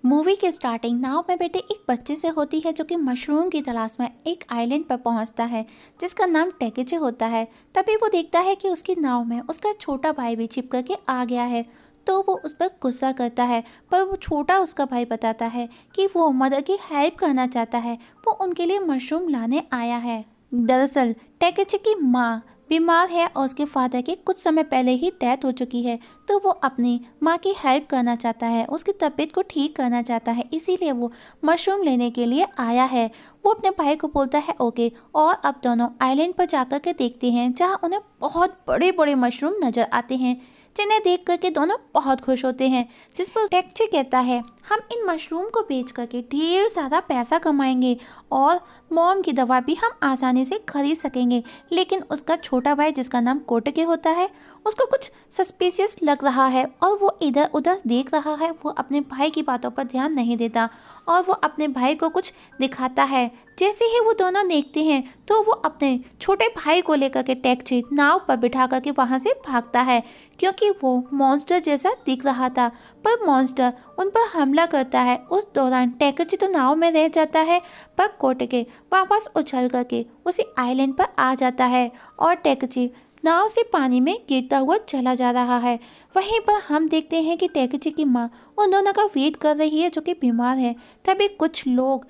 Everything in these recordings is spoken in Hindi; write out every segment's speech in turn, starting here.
मूवी की स्टार्टिंग नाव में बैठे एक बच्चे से होती है जो कि मशरूम की तलाश में एक आइलैंड पर पहुंचता है जिसका नाम टेकेचे होता है। तभी वो देखता है कि उसकी नाव में उसका छोटा भाई भी छिप करके आ गया है। तो वो उस पर गुस्सा करता है, पर वो छोटा उसका भाई बताता है कि वो मदर की हेल्प करना चाहता है, वो उनके लिए मशरूम लाने आया है। दरअसल टेकेचे की माँ बीमार है और उसके फादर की कुछ समय पहले ही डेथ हो चुकी है। तो वो अपनी माँ की हेल्प करना चाहता है, उसकी तबीयत को ठीक करना चाहता है, इसीलिए वो मशरूम लेने के लिए आया है। वो अपने भाई को बोलता है ओके, और अब दोनों आइलैंड पर जाकर के देखते हैं जहाँ उन्हें बहुत बड़े बड़े मशरूम नजर आते हैं, जिन्हें देख करके दोनों बहुत खुश होते हैं। जिस पर टेक्ची कहता है हम इन मशरूम को बेच करके ढेर सारा पैसा कमाएंगे और मॉम की दवा भी हम आसानी से खरीद सकेंगे। लेकिन उसका छोटा भाई जिसका नाम कोटके होता है, उसको कुछ सस्पिशियस लग रहा है और वो इधर उधर देख रहा है। वो अपने भाई की बातों पर ध्यान नहीं देता और वो अपने भाई को कुछ दिखाता है। जैसे ही वो दोनों देखते हैं तो वो अपने छोटे भाई को लेकर के टेक्ची नाव पर बिठा करके वहाँ से भागता है, क्योंकि वो मॉन्स्टर जैसा दिख रहा था। पर मॉन्स्टर उन पर हमला करता है। उस दौरान टेकेची तो नाव में रह जाता है, पर कोटके वापस उछल करके उसी आइलैंड पर आ जाता है और टेकेची नाव से पानी में गिरता हुआ चला जा रहा है। वहीं पर हम देखते हैं कि टेकेची की माँ उन दोनों का वेट कर रही है जो कि बीमार है। तभी कुछ लोग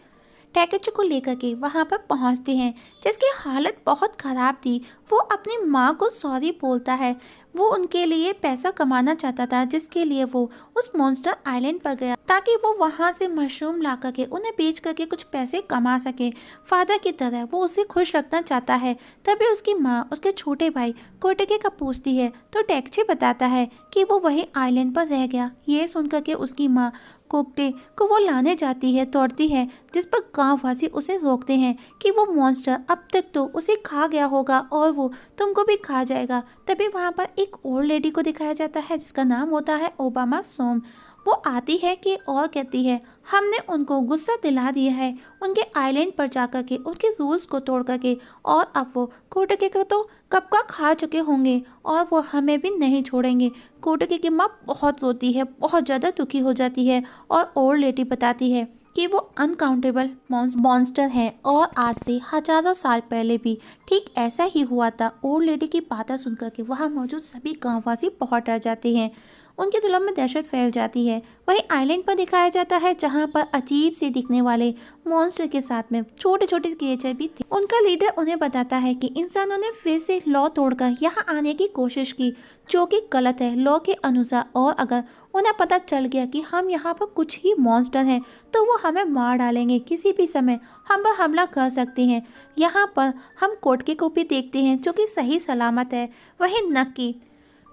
टेकेची को लेकर के वहाँ पर पहुँचते हैं, जिसकी हालत बहुत ख़राब थी। वो अपनी माँ को सॉरी बोलता है। वो उनके लिए पैसा कमाना चाहता था, जिसके लिए वो उस मॉन्स्टर आइलैंड पर गया ताकि वो वहाँ से मशरूम ला करके उन्हें बेच करके कुछ पैसे कमा सके। फादर की तरह वो उसे खुश रखना चाहता है। तभी उसकी माँ उसके छोटे भाई कोटके का पूछती है तो टेक्ची बताता है कि वो वही आइलैंड पर रह गया। ये सुन करके उसकी माँ कोकटे को वो लाने जाती है, तोड़ती है, जिस पर गाँव वासी उसे रोकते हैं कि वो मॉन्स्टर अब तक तो उसे खा गया होगा और वो तुमको भी खा जाएगा। तभी वहाँ पर एक ओल्ड लेडी को दिखाया जाता है जिसका नाम होता है ओबामा सोम। वो आती है कि और कहती है हमने उनको गुस्सा दिला दिया है उनके आइलैंड पर जाकर के, उनके रूल्स को तोड़ करके, और अब वो कोटके को तो कब का खा चुके होंगे और वो हमें भी नहीं छोड़ेंगे। कोटके की माँ बहुत रोती है, बहुत ज़्यादा दुखी हो जाती है और ओल्ड लेडी बताती है कि वो अनकाउंटेबल मॉन्स्टर है और आज से हजारों साल पहले भी ठीक ऐसा ही हुआ था। ओल्ड लेडी की बातें सुनकर के वहाँ मौजूद सभी गाँववासी बहुत डर जाते हैं, उनके दिलों में दहशत फैल जाती है। वही आइलैंड पर दिखाया जाता है जहाँ पर अजीब से दिखने वाले मॉन्स्टर के साथ में छोटे छोटे क्रिएचर भी थे। उनका लीडर उन्हें बताता है कि इंसानों ने फिर से लॉ तोड़कर यहाँ आने की कोशिश की, जो कि गलत है लॉ के अनुसार, और अगर उन्हें पता चल गया कि हम यहाँ पर कुछ ही मॉन्स्टर हैं तो वो हमें मार डालेंगे, किसी भी समय हम पर हमला कर सकते हैं। यहाँ पर हम कोटके को भी देखते हैं जो कि सही सलामत है। वहीं नक्की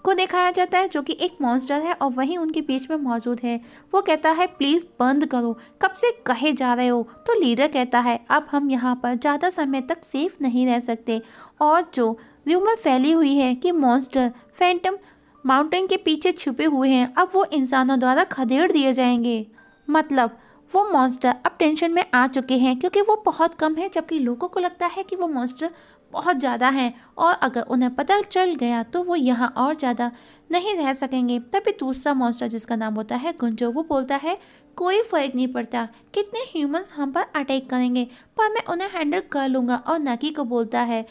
को दिखाया जाता है जो कि एक मॉन्स्टर है और वहीं उनके बीच में मौजूद है। वो कहता है प्लीज़ बंद करो, कब से कहे जा रहे हो। तो लीडर कहता है अब हम यहाँ पर ज़्यादा समय तक सेफ नहीं रह सकते, और जो र्यूमर फैली हुई है कि मॉन्स्टर फैंटम माउंटेन के पीछे छुपे हुए हैं, अब वो इंसानों द्वारा खदेड़ दिए जाएंगे। मतलब वो मॉन्स्टर अब टेंशन में आ चुके हैं क्योंकि वो बहुत कम है, जबकि लोगों को लगता है कि वो मॉन्स्टर बहुत ज़्यादा हैं और अगर उन्हें पता चल गया तो वो यहाँ और ज़्यादा नहीं रह सकेंगे। तभी दूसरा मॉन्स्टर जिसका नाम होता है गुंजो, वो बोलता है कोई फ़र्क नहीं पड़ता कितने ह्यूमंस हम पर अटैक करेंगे, पर मैं उन्हें हैंडल कर लूँगा। और नकी को बोलता है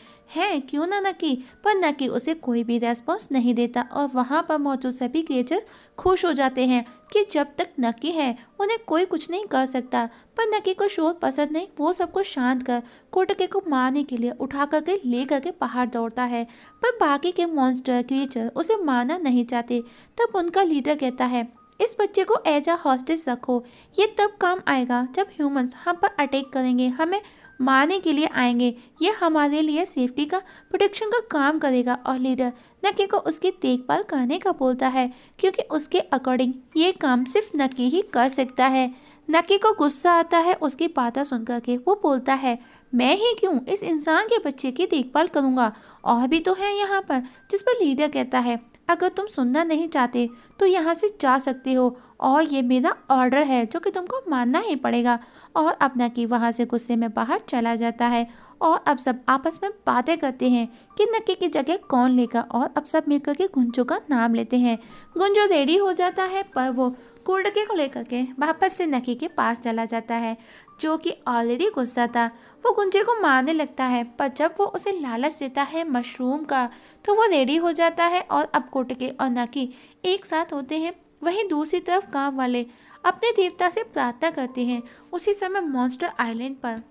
क्यों ना नकी, पर नकी उसे कोई भी रेस्पॉन्स नहीं देता और वहाँ पर मौजूद सभी क्रिएचर खुश हो जाते हैं कि जब तक नकी है उन्हें कोई कुछ नहीं कर सकता। पर नकी को शोर पसंद नहीं, वो सबको शांत कर कोटके को मारने के लिए उठा करके ले करके बाहर दौड़ता है। पर बाकी के मॉन्स्टर क्रिएचर उसे मारना नहीं चाहते। तब उनका लीडर कहता है इस बच्चे को एज अ हॉस्टेज रखो, ये तब काम आएगा जब ह्यूमंस हम पर अटैक करेंगे, हमें मारने के लिए आएंगे, ये हमारे लिए सेफ्टी का प्रोटेक्शन का काम करेगा। और लीडर नकी को उसकी देखभाल करने का बोलता है क्योंकि उसके अकॉर्डिंग ये काम सिर्फ नकी ही कर सकता है। नकी को गुस्सा आता है उसकी बातें सुनकर के। वो बोलता है मैं ही क्यों इस इंसान के बच्चे की देखभाल करूँगा, और भी तो है यहाँ पर। जिस पर लीडर कहता है अगर तुम सुनना नहीं चाहते तो यहाँ से जा सकते हो, और ये मेरा ऑर्डर है जो कि तुमको मानना ही पड़ेगा। और अब नकी वहाँ से गुस्से में बाहर चला जाता है और अब सब आपस में बातें करते हैं कि नकी की जगह कौन लेगा, और अब सब मिलकर के गुंजो का नाम लेते हैं। गुंजो रेडी हो जाता है पर वो कोटके को लेकर के वापस से नकी के पास चला जाता है, जो कि ऑलरेडी गुस्सा था। वो गुंजे को मारने लगता है, पर जब वो उसे लालच देता है मशरूम का तो वो रेडी हो जाता है और अब कोटके और नकी एक साथ होते हैं। वहीं दूसरी तरफ गांव वाले अपने देवता से प्रार्थना करते हैं। उसी समय मॉन्स्टर आइलैंड पर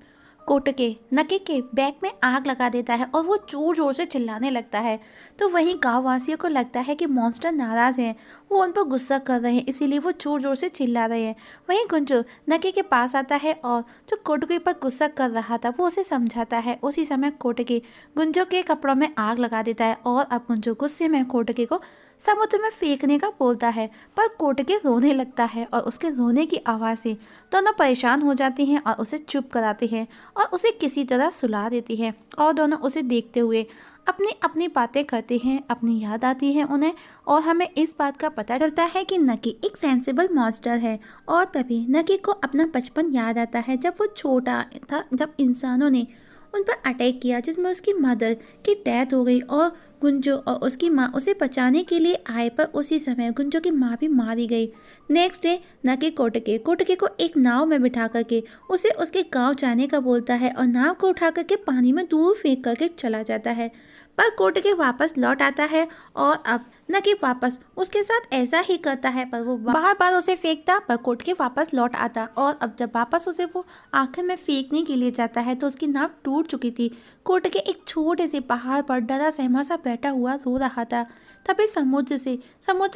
कोटके नकी के बैग में आग लगा देता है और वो जोर जोर से चिल्लाने लगता है। तो वहीं गांव वासियों को लगता है कि मॉन्स्टर नाराज़ हैं, वो उन पर गुस्सा कर रहे हैं, इसीलिए वो जोर जोर से चिल्ला रहे हैं। वहीं गुंजू नकी के पास आता है और जो कोटके पर गुस्सा कर रहा था वो उसे समझाता है। उसी समय कोटके गुंजू के कपड़ों में आग लगा देता है और अब गुंजू गुस्से में कोटके को समुद्र में फेंकने का बोलता है, पर कोटके रोने लगता है और उसके रोने की आवाज़ से दोनों परेशान हो जाते हैं और उसे चुप कराते हैं और उसे किसी तरह सुला देती हैं और दोनों उसे देखते हुए अपनी अपनी बातें करते हैं। अपनी याद आती है उन्हें और हमें इस बात का पता चलता है कि नकी एक सेंसिबल मॉन्स्टर है। और तभी नकी को अपना बचपन याद आता है, जब वो छोटा था, जब इंसानों ने उन पर अटैक किया, जिसमें उसकी मदर की डेथ हो गई और गुंजो और उसकी माँ उसे बचाने के लिए आए, पर उसी समय गुंजो की माँ भी मारी गई। नेक्स्ट डे नकी कोटके को एक नाव में बिठा करके उसे उसके गांव जाने का बोलता है और नाव को उठा करके पानी में दूर फेंक करके चला जाता है। पर कोटके वापस लौट आता है और अब नकी वापस उसके साथ ऐसा ही करता है, पर वो बार बार उसे फेंकता, पर कोटके वापस लौट आता और अब जब वापस उसे वो आखिर में फेंकने के लिए जाता है तो उसकी नाव टूट चुकी थी। कोटके एक छोटे से पहाड़ पर डरा सहमा सा बैठा हुआ रो रहा था। तभी समुद्र से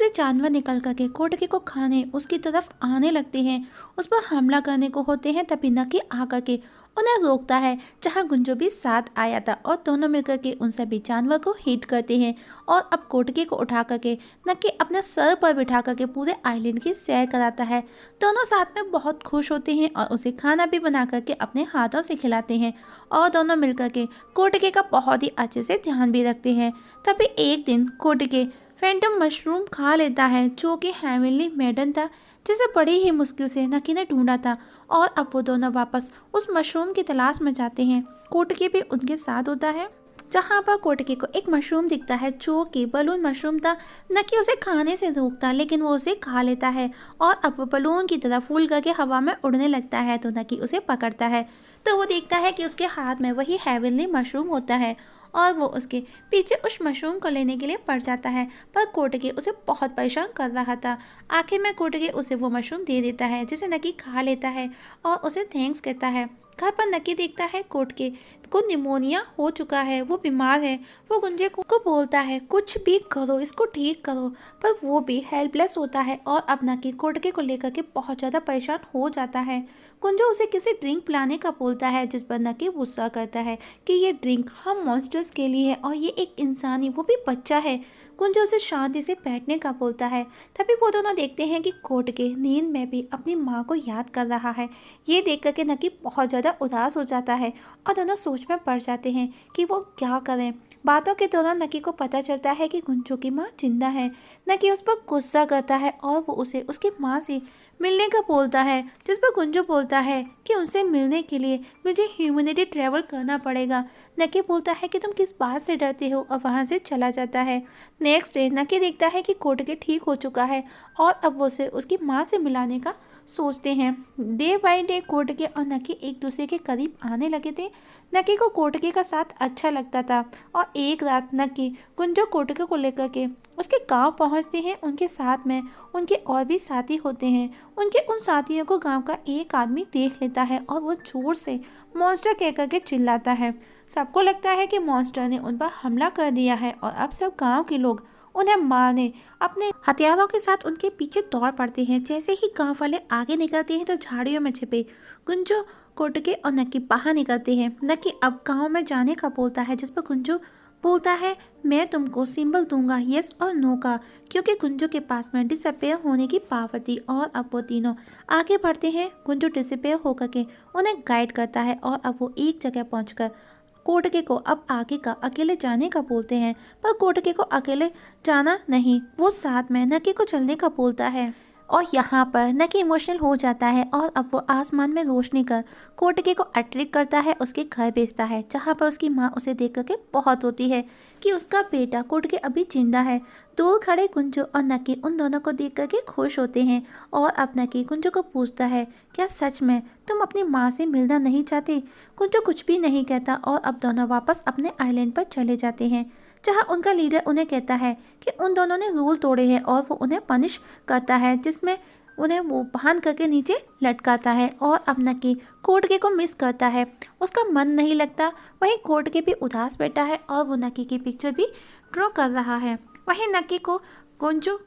जानवर निकल करके कोटके को खाने उसकी तरफ आने लगते हैं, उस पर हमला करने को होते हैं। तभी नकी आकर के उन्हें रोकता है, जहां गुंजो भी साथ आया था और दोनों मिलकर के उन सभी जानवर को हिट करते हैं। और अब कोटके को उठा करके नकी अपने सर पर बिठा करके पूरे आइलैंड की सैर कराता है। दोनों साथ में बहुत खुश होते हैं और उसे खाना भी बना करके अपने हाथों से खिलाते हैं और दोनों मिलकर के कोटके का बहुत ही अच्छे से ध्यान भी रखते हैं। तभी एक दिन कोटके फैंटम मशरूम खा लेता है, जो कि हेवनली मेडन था, जिसे बड़ी ही मुश्किल से नकी ने ढूंढा था। और अब वो दोनों वापस उस मशरूम की तलाश में जाते हैं। कोटके भी उनके साथ होता है, जहाँ पर कोटके को एक मशरूम दिखता है, जो कि बलून मशरूम था। नकी उसे खाने से रोकता, लेकिन वो उसे खा लेता है और अब वो बलून की तरह फूल करके हवा में उड़ने लगता है। तो नकी उसे पकड़ता है तो वो देखता है कि उसके हाथ में वही हेवनली मशरूम होता है और वो उसके पीछे उस मशरूम को लेने के लिए पड़ जाता है, पर कोटके उसे बहुत परेशान कर रहा था। आखिर में कोटके उसे वो मशरूम दे देता है, जिसे नकी खा लेता है और उसे थैंक्स कहता है। घर पर नकी देखता है कोटके को निमोनिया हो चुका है, वो बीमार है। वो गुंजे को बोलता है कुछ भी करो, इसको ठीक करो, पर वो भी हेल्पलेस होता है और अब नकी कोटके को लेकर के बहुत ज़्यादा परेशान हो जाता है। गुंजो उसे किसी ड्रिंक पिलाने का बोलता है, जिस पर नकी गुस्सा करता है कि ये ड्रिंक हम मॉन्स्टर्स के लिए है और ये एक इंसानी, वो भी बच्चा है। गुंजो उसे शांति से बैठने का बोलता है। तभी वो दोनों देखते हैं कि कोटके नींद में भी अपनी माँ को याद कर रहा है। ये देख करके नकी बहुत ज़्यादा उदास हो जाता है और दोनों सोच में पड़ जाते हैं कि वो क्या करें। बातों के दौरान नकी को पता चलता है कि गुंजो की माँ जिंदा है। नकी उस पर गुस्सा करता है और वो उसे उसकी माँ से मिलने का बोलता है, जिस पर गुंजो बोलता है कि उनसे मिलने के लिए मुझे ह्यूमैनिटी ट्रैवल करना पड़ेगा। नकी बोलता है कि तुम किस बात से डरते हो और वहाँ से चला जाता है। नेक्स्ट डे नकी देखता है कि कोटके ठीक हो चुका है और अब वो उसे उसकी माँ से मिलाने का सोचते हैं। डे बाय डे कोटके और नकी एक दूसरे के करीब आने लगे थे। नकी को कोटके का साथ अच्छा लगता था और एक रात नकी गुंजो कोटके को लेकर के उसके गांव पहुंचते हैं। उनके साथ में उनके और भी साथी होते हैं। उनके उन साथियों को गांव का एक आदमी देख लेता है और वो जोर से मॉन्स्टर कह करके चिल्लाता है। सबको लगता है कि मॉन्स्टर ने उन पर हमला कर दिया है और अब सब गांव के लोग उन्हें मारने अपने हथियारों के साथ उनके पीछे दौड़ पड़ते हैं। जैसे ही गांव वाले आगे निकलते हैं तो झाड़ियों में छिपे गुंजो कोटके और नकी बाहर निकलते हैं। नकी अब गांव में जाने का बोलता है, जिस पर गुंजो बोलता है मैं तुमको सिंबल दूंगा यस और नो का, क्योंकि गुंजो के पास में डिसअपेयर होने की पावर थी। और अब वो तीनों आगे बढ़ते हैं। गुंजो डिसअपेयर होकर के उन्हें गाइड करता है और अब वो एक जगह पहुंचकर कोटके को अब आगे का अकेले जाने का बोलते हैं, पर कोटके को अकेले जाना नहीं, वो साथ में नकी को चलने का बोलता है। और यहाँ पर नकी इमोशनल हो जाता है और अब वो आसमान में रोशनी कर कोटके को अट्रैक्ट करता है, उसके घर भेजता है जहाँ पर उसकी माँ उसे देख करके बहुत होती है कि उसका बेटा कोटके अभी जिंदा है। दूर खड़े कुंजू और नकी उन दोनों को देख करके खुश होते हैं और अब नकी कुंजू को पूछता है, क्या सच में तुम अपनी माँ से मिलना नहीं चाहते? कुंजू कुछ भी नहीं कहता और अब दोनों वापस अपने आइलैंड पर चले जाते हैं जहाँ उनका लीडर उन्हें कहता है कि उन दोनों ने रूल तोड़े हैं और वो उन्हें पनिश करता है, जिसमें उन्हें वो बांध करके नीचे लटकाता है। और अब नकी कोटके को मिस करता है, उसका मन नहीं लगता। वहीं कोटके भी उदास बैठा है और वो नकी की पिक्चर भी ड्रॉ कर रहा है। वहीं नकी को कुंजू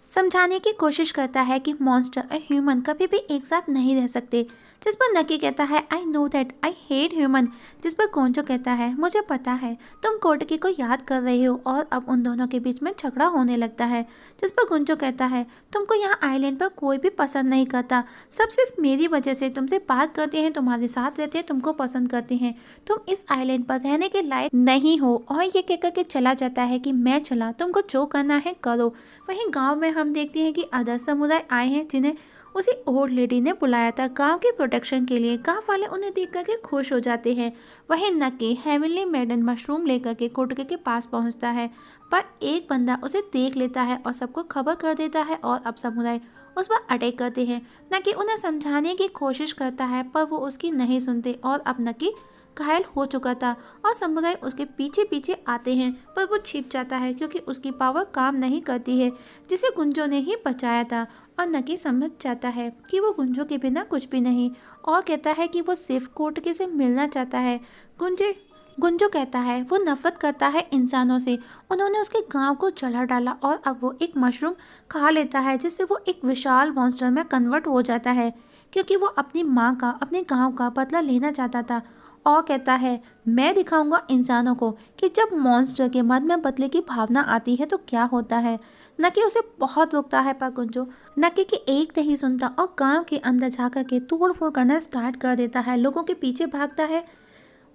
समझाने की कोशिश करता है कि मॉन्स्टर और ह्यूमन कभी भी एक साथ नहीं रह सकते, जिस पर नकी कहता है I know that I hate human, जिस पर कोंजो कहता है मुझे पता है तुम कोटकी को याद कर रहे हो। और अब उन दोनों के बीच में झगड़ा होने लगता है, जिस पर कुंजो कहता है तुमको यहाँ आइलैंड पर कोई भी पसंद नहीं करता, सब सिर्फ मेरी वजह से तुमसे बात करते हैं, तुम्हारे साथ रहते हैं, तुमको पसंद करते हैं, तुम इस आइलैंड पर रहने के लायक नहीं हो। और ये कहकर के चला जाता है कि मैं चला, तुमको जो करना है करो। वहीं गाँव में हम देखते हैं कि अदर समुदाय आए हैं जिन्हें उसी ओल्ड लेडी ने बुलाया था गांव के प्रोटेक्शन के लिए। गांव वाले उन्हें देख करके खुश हो जाते हैं। वहीं नकी हेवनली मेडन मशरूम लेकर के कोटके के पास पहुंचता है, पर एक बंदा उसे देख लेता है और सबको खबर कर देता है और अब समुदाय उस पर अटैक करते हैं। नकी उन्हें समझाने की कोशिश करता है पर वो उसकी नहीं सुनते और अब नकी घायल हो चुका था और समुदाय उसके पीछे पीछे आते हैं, पर वो छिप जाता है क्योंकि उसकी पावर काम नहीं करती है जिसे गुंजो ने ही बचाया था। और नकी समझ जाता है कि वो गुंजो के बिना कुछ भी नहीं और कहता है कि वो सिर्फ कोटके से मिलना चाहता है। गुंजो कहता है वो नफरत करता है इंसानों से, उन्होंने उसके गांव को जला डाला और अब वो एक मशरूम खा लेता है जिससे वो एक विशाल मॉन्स्टर में कन्वर्ट हो जाता है, क्योंकि वो अपनी माँ का, अपने गांव का बदला लेना चाहता था। और कहता है मैं दिखाऊंगा इंसानों को कि जब मॉन्स्टर के मन में बदले की भावना आती है तो क्या होता है। नकी उसे बहुत रोकता है पर गुंजो नकी की एक नहीं सुनता और गांव के अंदर जाकर के तोड़ फोड़ करना स्टार्ट कर देता है, लोगों के पीछे भागता है।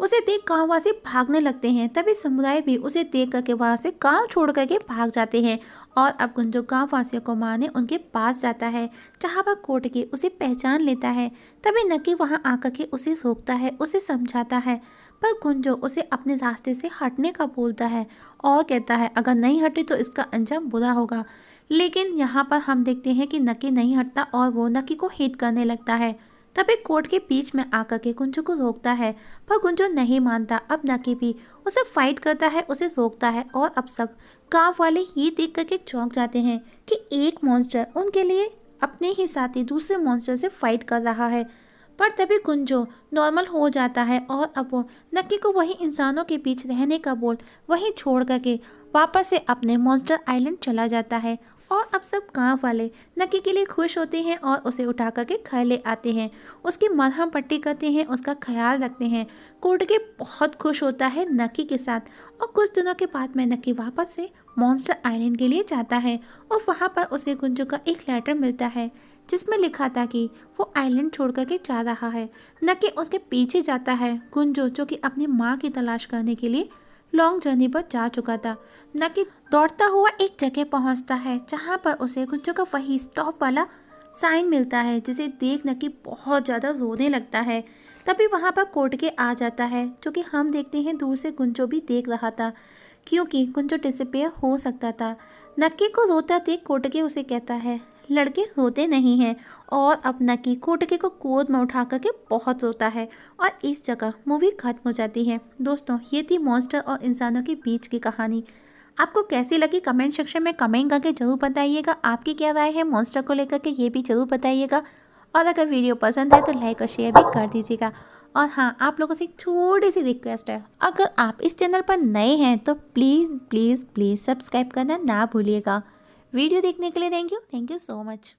उसे देख गांववासी भागने लगते हैं, तभी समुदाय भी उसे देख करके वहां से गांव छोड़ करके भाग जाते हैं। और अब गुंजो गांव वासियों को मारने उनके पास जाता है जहां पर कोटकी उसे पहचान लेता है। तभी नकी वहां आकर के उसे रोकता है, उसे समझाता है, पर गुंजो उसे अपने रास्ते से हटने का बोलता है और कहता है अगर नहीं हटे तो इसका अंजाम बुरा होगा। लेकिन यहाँ पर हम देखते हैं कि नकी नहीं हटता और वो नकी को हिट करने लगता है। तभी कोर्ट के बीच में आकर के गुंजो को रोकता है, पर गुंजो नहीं मानता। अब नकी भी उसे फाइट करता है, उसे रोकता है और अब सब गांव वाले ये देख करके चौंक जाते हैं कि एक मॉन्स्टर उनके लिए अपने ही साथी दूसरे मॉन्स्टर से फाइट कर रहा है। पर तभी गुंजो नॉर्मल हो जाता है और अब वो नकी को वही इंसानों के बीच रहने का बोल वहीं छोड़ करके वापस से अपने मॉन्स्टर आइलैंड चला जाता है। और अब सब गांव वाले नकी के लिए खुश होते हैं और उसे उठा करके घर ले आते हैं, उसकी मरहम पट्टी करते हैं, उसका ख्याल रखते हैं। कोटके बहुत खुश होता है नकी के साथ और कुछ दिनों के बाद में नकी वापस से मॉन्स्टर आइलैंड के लिए जाता है और वहाँ पर उसे गुंजो का एक लेटर मिलता है जिसमें लिखा था कि वो आइलैंड छोड़ करके जा रहा है। नकी उसके पीछे जाता है। गुंजो जो कि अपनी माँ की तलाश करने के लिए लॉन्ग जर्नी पर जा चुका था, नकी दौड़ता हुआ एक जगह पहुंचता है जहां पर उसे गुंजो का वही स्टॉप वाला साइन मिलता है, जिसे देख नकी बहुत ज़्यादा रोने लगता है। तभी वहां पर कोटके आ जाता है, जो कि हम देखते हैं दूर से गुंजो भी देख रहा था क्योंकि गुंजो डिसअपीयर हो सकता था। नकी को रोता देख कोटके उसे कहता है लड़के रोते नहीं हैं। और अब नकी कोटके को गोद में उठा करके बहुत रोता है और इस जगह मूवी खत्म हो जाती है। दोस्तों ये थी मॉन्स्टर और इंसानों के बीच की कहानी। आपको कैसी लगी कमेंट सेक्शन में कमेंट करके जरूर बताइएगा। आपकी क्या राय है मॉन्स्टर को लेकर के ये भी जरूर बताइएगा। और अगर वीडियो पसंद है तो लाइक और शेयर भी कर दीजिएगा। और हाँ, आप लोगों से एक छोटी सी रिक्वेस्ट है, अगर आप इस चैनल पर नए हैं तो प्लीज़ प्लीज़ प्लीज़ सब्सक्राइब करना ना भूलिएगा। वीडियो देखने के लिए थैंक यू सो मच।